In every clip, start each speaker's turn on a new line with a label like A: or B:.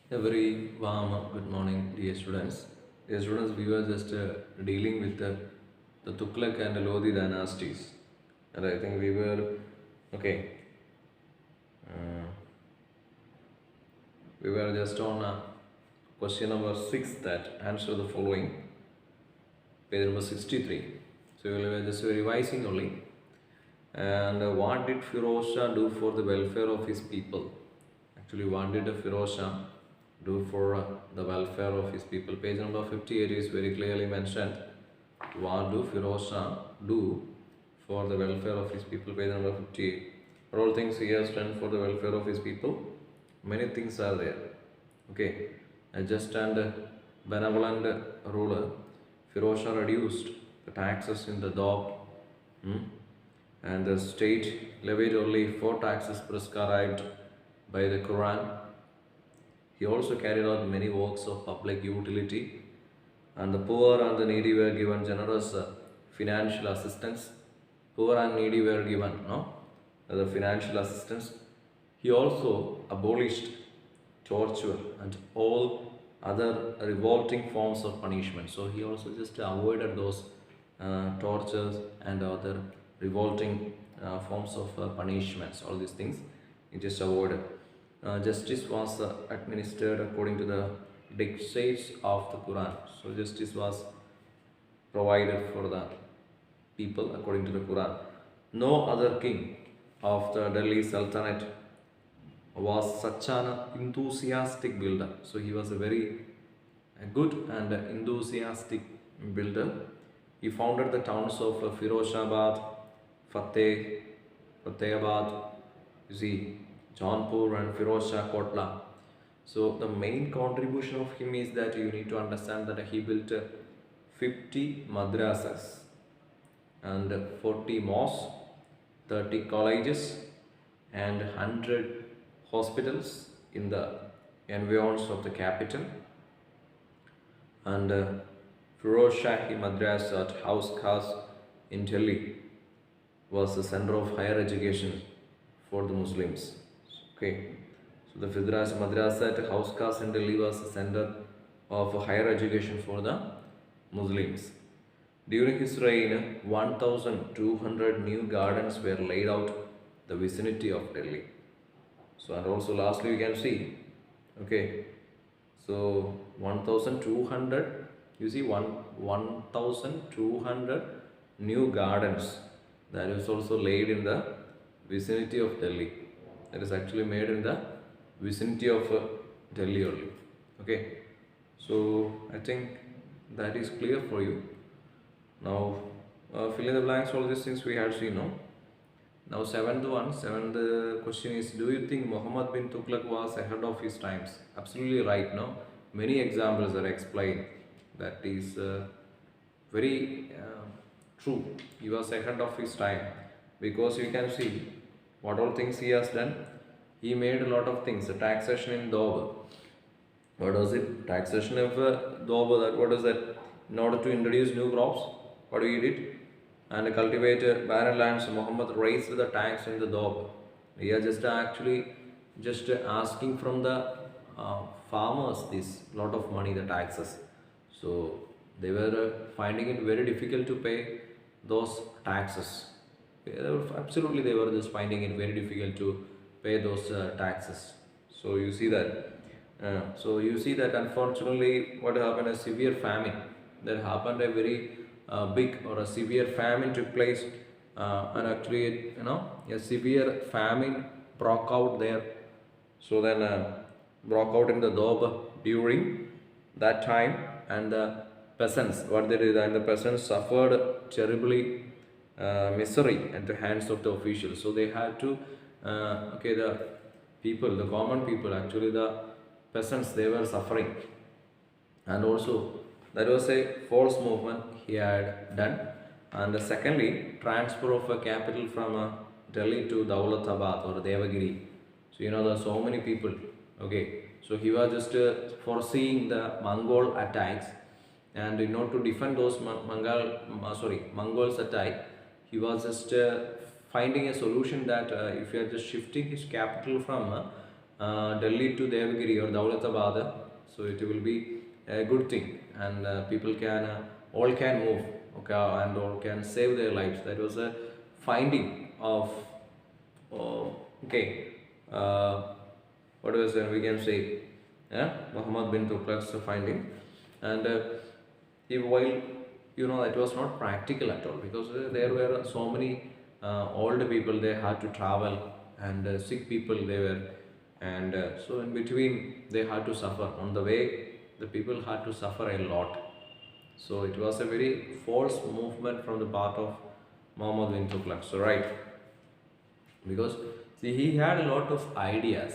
A: A very warm good morning, dear students. Dear students, we were just dealing with the Tughlaq and Lodi dynasties, and I think we were okay. Uh, we were just on question number 6 that answer the following, page number 63. So we were just revising only. And what did Firoz Shah do for the welfare of his people? Actually, what did Firoz Shah do for the welfare of his people? Page number 58 is very clearly mentioned. What do Firoz Shah do for the welfare of his people? Page number 58. What all things he has done for the welfare of his people? Many things are there. Okay, a just and benevolent ruler, Firoz Shah reduced the taxes in the Doab. And the state levied only 4 taxes prescribed by the Quran. He also carried out many works of public utility, and the poor and the needy were given generous financial assistance. Poor and needy were given the financial assistance. He also abolished torture and all other revolting forms of punishment. So he also just avoided those tortures and other revolting forms of punishments. All these things he just avoided. Justice was administered according to the dictates of the Quran. So justice was provided for the people according to the Quran. No other king of the Delhi Sultanate was such an enthusiastic builder. So he was a very good and enthusiastic builder. He founded the towns of Firozabad, Fatehbad, you see, Jaunpur and Firoz Shah Kotla. So the main contribution of him is that you need to understand that he built 50 madrasas and 40 mosques, 30 colleges and 100 hospitals in the environs of the capital. And Firoz Shahi Madrasa at House Khas in Delhi was the center of higher education for the Muslims. Okay, so the Fidra's Madrasa at House Khas in Delhi was the center of higher education for the Muslims. During his reign, 1,200 new gardens were laid out the vicinity of Delhi. So, and also lastly we can see, okay, so 1,200, you see 1,200 new gardens that is also laid in the vicinity of Delhi. That is actually made in the vicinity of Delhi only. Okay, so I think that is clear for you. Now fill in the blanks, all these things we had seen. No? Now seventh question is, do you think Muhammad bin Tughlaq was ahead of his times? Absolutely right. No, many examples are explained. That is very true. He was ahead of his time because you can see what all things he has done. He made a lot of things. The taxation in Dover. What was it? Taxation of Dover. That what is that? In order to introduce new crops, what he did? And cultivate barren lands. Muhammad raised the tax in the Dover. He are just actually just asking from the farmers this lot of money, the taxes. So they were finding it very difficult to pay those taxes. Absolutely, they were just finding it very difficult to pay those taxes. So you see that. Unfortunately, what happened? A severe famine. That happened. A very big or a severe famine took place, and actually, a severe famine broke out there. So then, broke out in the Doab during that time, and the peasants, what they did, and the peasants suffered terribly misery at the hands of the officials. So they had to, the people, the common people, actually the peasants, they were suffering. And also, that was a false movement he had done. And secondly, transfer of a capital from Delhi to Daulatabad or Devagiri. So there are so many people. Okay, so he was just foreseeing the Mongol attacks, and in order to defend those Mongols attack, he was just finding a solution that if you are just shifting his capital from Delhi to Devagiri or Daulatabad, so it will be a good thing, and people can all can move, okay, and all can save their lives. That was a finding of okay, what was we can say, yeah, Muhammad bin Tughlaq's finding, and while it was not practical at all, because there were so many old people they had to travel, and sick people they were, and so in between they had to suffer on the way. The people had to suffer a lot, so it was a very false movement from the part of Muhammad bin Tughlaq. So right, because see he had a lot of ideas,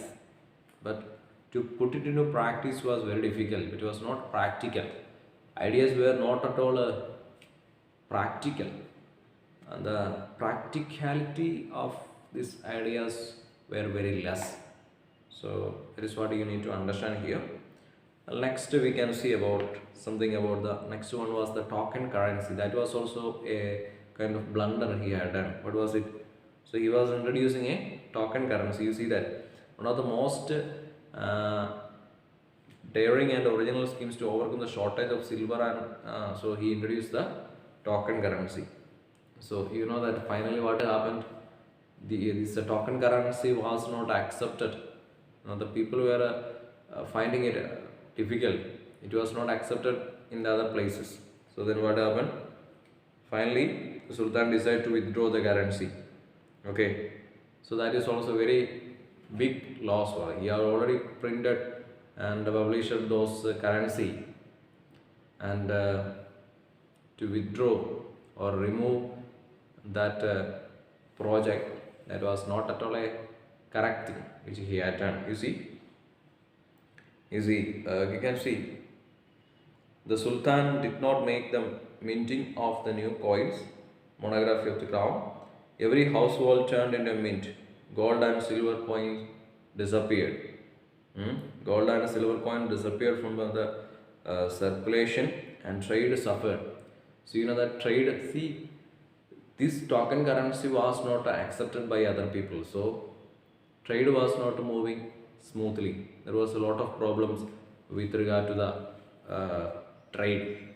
A: but to put it into practice was very difficult. It was not practical. Ideas were not at all practical, and the practicality of these ideas were very less. So that is what you need to understand here. Next we can see about something about the next one was the token currency. That was also a kind of blunder he had done. What was it? So he was introducing a token currency. You see that one of the most daring and original schemes to overcome the shortage of silver, and so he introduced the token currency. So you know that finally what happened? This token currency was not accepted. The people were finding it difficult. It was not accepted in the other places. So then what happened? Finally, the Sultan decided to withdraw the currency. Okay, so that is also very big loss. He had already printed and published those currency, and to withdraw or remove that project, that was not at all a correct thing which he had done. You can see the Sultan did not make the minting of the new coins, monography of the crown. Every household turned into a mint. Gold and silver coins disappeared. Gold and silver coin disappeared from the circulation, and trade suffered. So you know that trade. See, this token currency was not accepted by other people. So trade was not moving smoothly. There was a lot of problems with regard to the trade.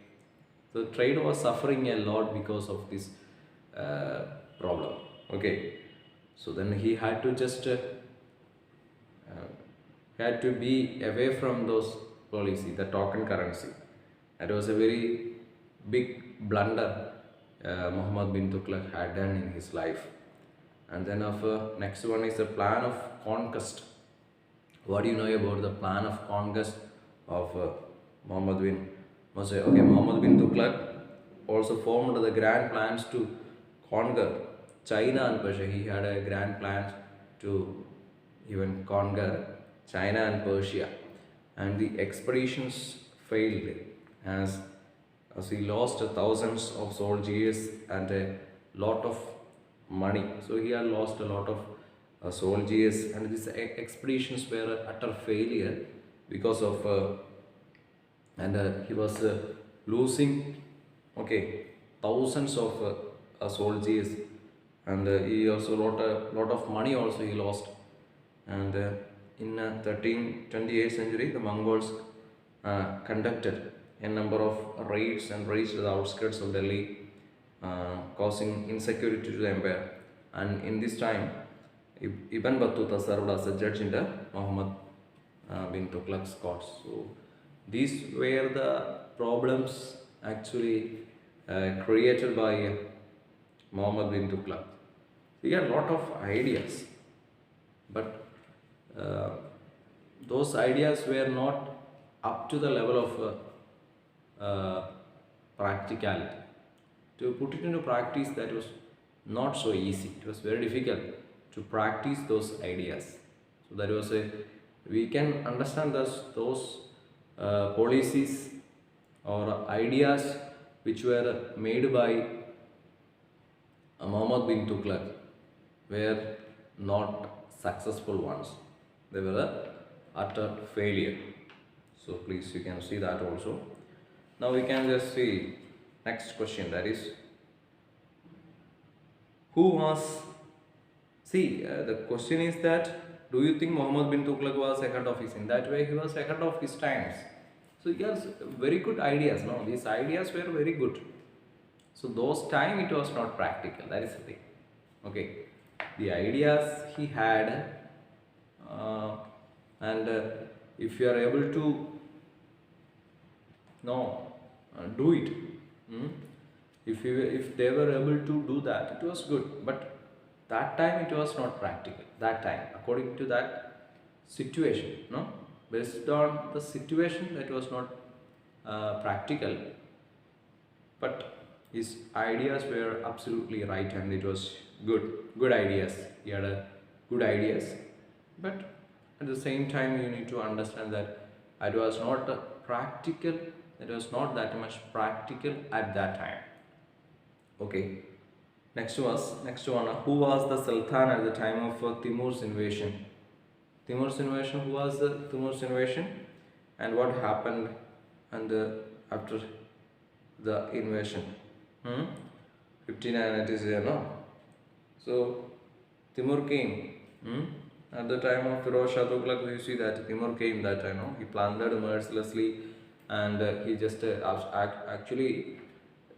A: So trade was suffering a lot because of this problem. Okay, so then he had to just had to be away from those policy, the token currency. That was a very big blunder Muhammad bin Tughlaq had done in his life. And then next one is the plan of conquest. What do you know about the plan of conquest of Muhammad bin Moshe? Okay, Muhammad bin Tughlaq also formed the grand plans to conquer China and Persia. He had a grand plan to even conquer China and Persia, and the expeditions failed as he lost thousands of soldiers and a lot of money. So he had lost a lot of soldiers, and these expeditions were a utter failure because of and he was losing thousands of soldiers, and he also lost a lot of money also he lost. And in 1328th century, the Mongols conducted a number of raids and reached the outskirts of Delhi, causing insecurity to the empire. And in this time, Ibn Battuta served as a judge in the Muhammad bin Tughlaq's courts. So these were the problems actually created by Muhammad bin Tughlaq. He had a lot of ideas, but those ideas were not up to the level of practicality. To put it into practice, that was not so easy. It was very difficult to practice those ideas. So that was we can understand those policies or ideas which were made by Muhammad bin Tughlaq were not successful ones. They were a utter failure. So please, you can see that also. Now we can just see next question, that is, who was, see the question is that do you think Muhammad bin Tughlaq was ahead of his? In that way, he was ahead of his times. So he has very good ideas. No, these ideas were very good. So those time it was not practical. That is the thing. Okay, the ideas he had, and if you are able to no do it. Hmm? If they were able to do that, it was good. But that time it was not practical. That time, according to that situation, no, based on the situation, that was not practical. But his ideas were absolutely right, and it was good ideas. He had good ideas, but at the same time, you need to understand that it was not practical. It was not that much practical at that time. Okay. Next one. Who was the Sultan at the time of Timur's invasion? Timur's invasion. Who was the Timur's invasion, and what happened, and after the invasion? 59 it is here, no? So Timur came. At the time of Firoz Shah Tughlaq, you see that Timur came that time, no? He plundered mercilessly, and he just actually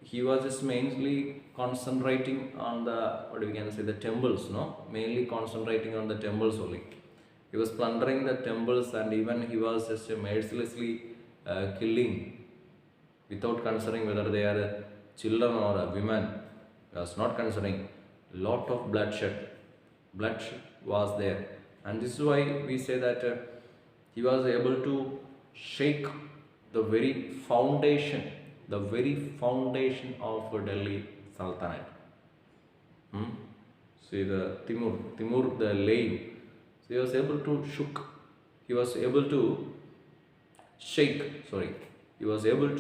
A: he was just mainly concentrating on the, what we can say, the temples, no? Mainly concentrating on the temples only. He was plundering the temples, and even he was just mercilessly killing without considering whether they are children or women. He was not considering. Lot of bloodshed was there, and this is why we say that he was able to shake the very foundation of Delhi Sultanate. See the Timur the lame. So he was able to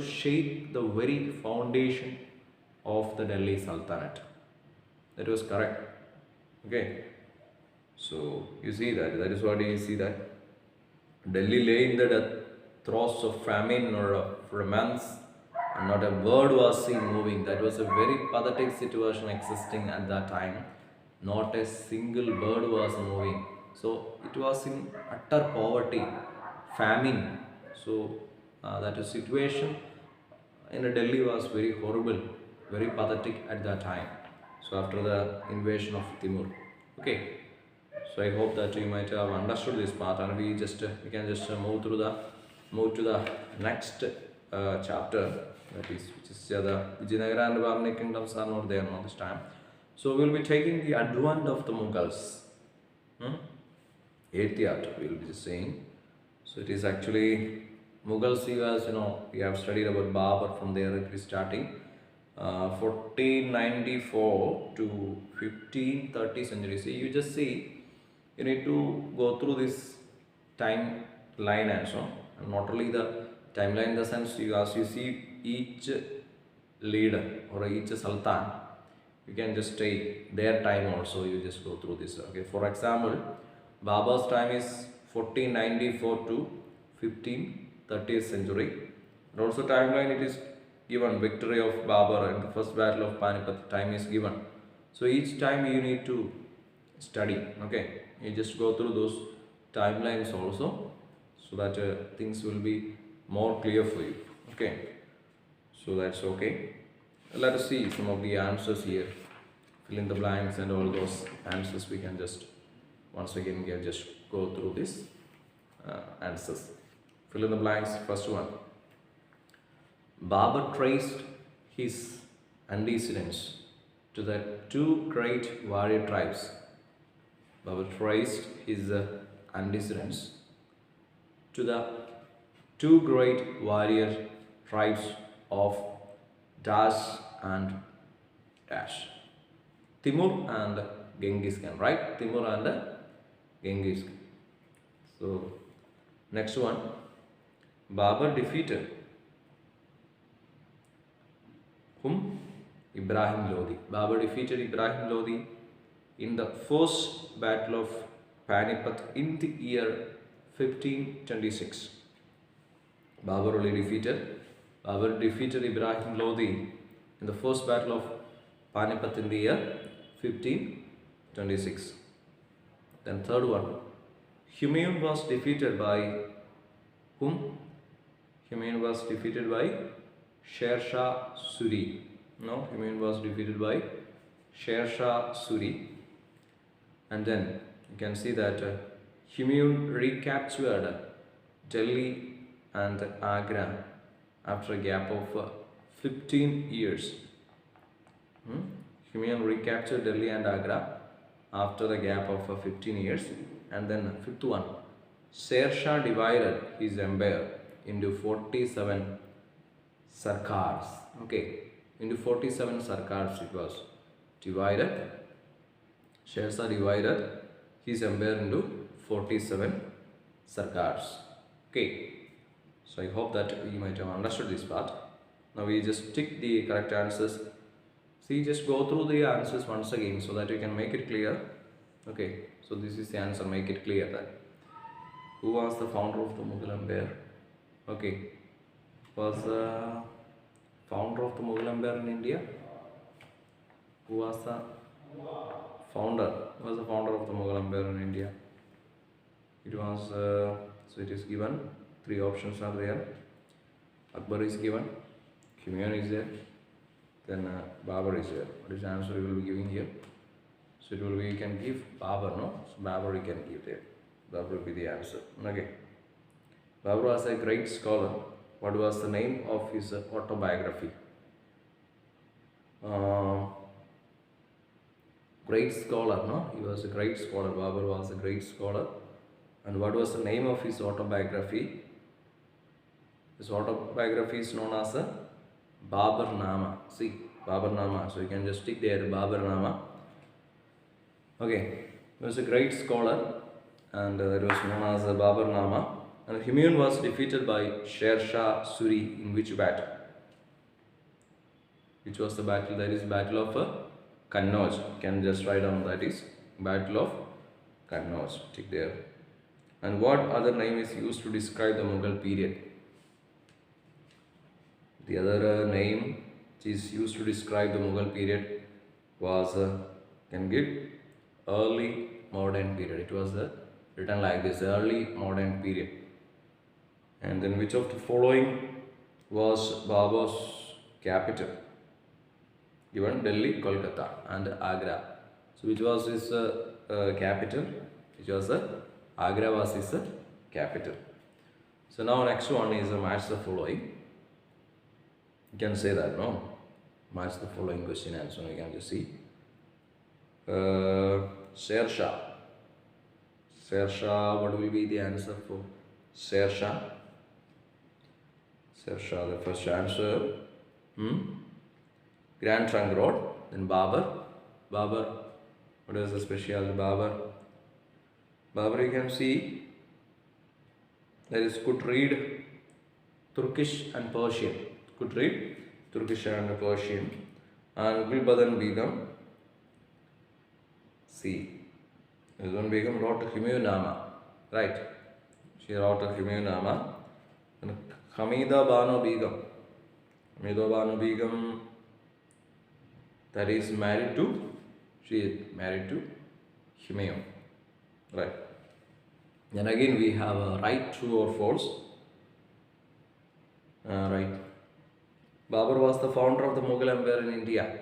A: shake the very foundation of the Delhi Sultanate. That was correct. Okay. So you see that is what you see, that Delhi lay in the throes of famine or for months, and not a bird was seen moving. That was a very pathetic situation existing at that time. Not a single bird was moving. So it was in utter poverty, famine. So that situation in Delhi was very horrible, very pathetic at that time. So after the invasion of Timur. Okay. So I hope that you might have understood this part, and we can just move to the next chapter, which is the Vijayanagara and Bhavani kingdoms are not there now this time. So we'll be taking the advent of the Mughals. 8th chapter we will be saying. So it is actually Mughals. We have studied about Babur. From there it is starting. 1494 to 1530 century. So you just see, you need to go through this timeline and so on. And not only the timeline in the sense, as you see each leader or each sultan, you can just take their time also, you just go through this. Okay, for example, Babur's time is 1494 to 1530th century. And also timeline it is given, victory of Babur and the first battle of Panipat, time is given. So each time you need to study. Okay, you just go through those timelines also, so that things will be more clear for you. Okay, so that's okay. Let us see some of the answers here. Fill in the blanks and all those answers. We can just once again just go through this answers. Fill in the blanks. First one. Babur traced his antecedents to the two great warrior tribes. Babur traced his antecedents to the two great warrior tribes of Dash and Dash. Timur and Genghis Khan, right? Timur and Genghis Khan. So, next one. Babur defeated whom? Ibrahim Lodi. Babur defeated Ibrahim Lodi in the first battle of Panipat in the year 1526. Babur defeated Ibrahim Lodi in the first battle of Panipat in the year 1526. Then third one, Humayun was defeated by whom? Humayun was defeated by Sher Shah Suri. No, Humayun was defeated by Sher Shah Suri. And then you can see that Humayun recaptured Delhi and Agra after a gap of 15 years. Humayun recaptured Delhi and Agra after a gap of 15 years. And then fifth one, Sher Shah divided his empire into 47 sarkars. Okay, into 47 sarkars it was divided. Sher Shah divided his empire into 47 sarkars. Okay, so I hope that you might have understood this part. Now we just tick the correct answers. See, just go through the answers once again so that you can make it clear. Okay, so this is the answer, make it clear that who was the founder of the Mughal Empire? Okay, was the founder of the Mughal Empire in India? Who was the founder? Who was the founder of the Mughal Empire in India? It was, so it is given, three options are there. Akbar is given, Humayun is there, then Babur is there. What is the answer we will be giving here? So it will be, you can give Babur, no? So Babur you can give there. That will be the answer. Okay. Babur was a great scholar. What was the name of his autobiography? Great scholar, no? He was a great scholar. Babur was a great scholar. And what was the name of his autobiography? His autobiography is known as a Babur Nama. See, Babur Nama. So you can just stick there, Babur Nama. Okay, he was a great scholar and it was known as a Babur Nama. And Humayun was defeated by Sher Shah Suri in which battle? Which was the battle? That is Battle of Kannauj. You can just write down that is Battle of Kannauj. Tick there. And what other name is used to describe the Mughal period? The other name which is used to describe the Mughal period was can give early modern period. It was written like this, early modern period. And then which of the following was Babur's capital? Given Delhi, Kolkata and Agra. So which was his capital? Which was Agra was his capital. So now next one is match the following. You can say that, no? Match the following question answer. You can just see. Sher Shah. Sher Shah, what will be the answer for Sher Shah? Sher Shah, the first answer. Grand Trunk Road. Then Babur. Babur, what is the specialty? Babur. Babur, you can see that is could read Turkish and Persian. Could read Turkish and Persian. And Gulbadan Begum. See, Gulbadan Begum wrote Humayun Nama. Right. She wrote Humayun Nama. And Hamida Banu Begum. Hamida Banu Begum, that is married to, she is married to Humayun. Right. Then again we have a right, true or false. Right. Babur was the founder of the Mughal Empire in India.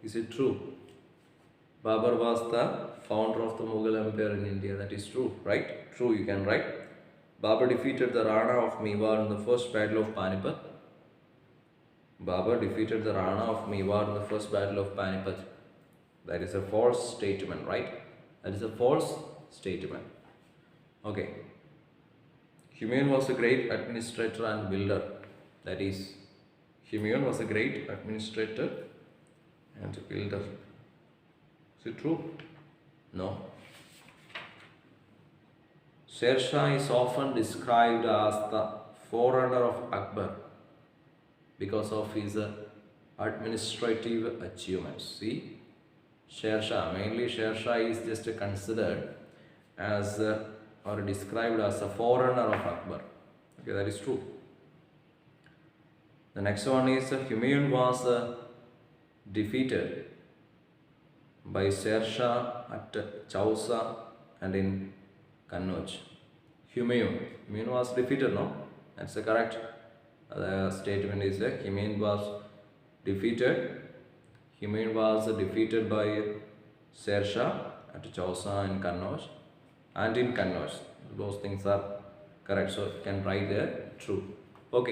A: Is it true? Babur was the founder of the Mughal Empire in India. That is true, right? True, you can write. Babur defeated the Rana of Mewar in the first battle of Panipat. Babur defeated the Rana of Mewar in the first battle of Panipat. That is a false statement, right? That is a false statement. Okay. Humayun was a great administrator and builder. That is, Humayun was a great administrator and builder. Is it true? No. Sher Shah is often described as the forerunner of Akbar because of his administrative achievements. See, Sher Shah, mainly Sher Shah is just considered as or described as a forerunner of Akbar. Okay, that is true. The next one is Humayun was defeated by Sher Shah at Chausa and in Kannauj. Humayun. Humayun was defeated, no? That's the correct statement is that Humayun was defeated. Humayun was defeated by Sher Shah at Chausa and Kannauj and in Kannauj. Those things are correct. So you can write there true. Okay.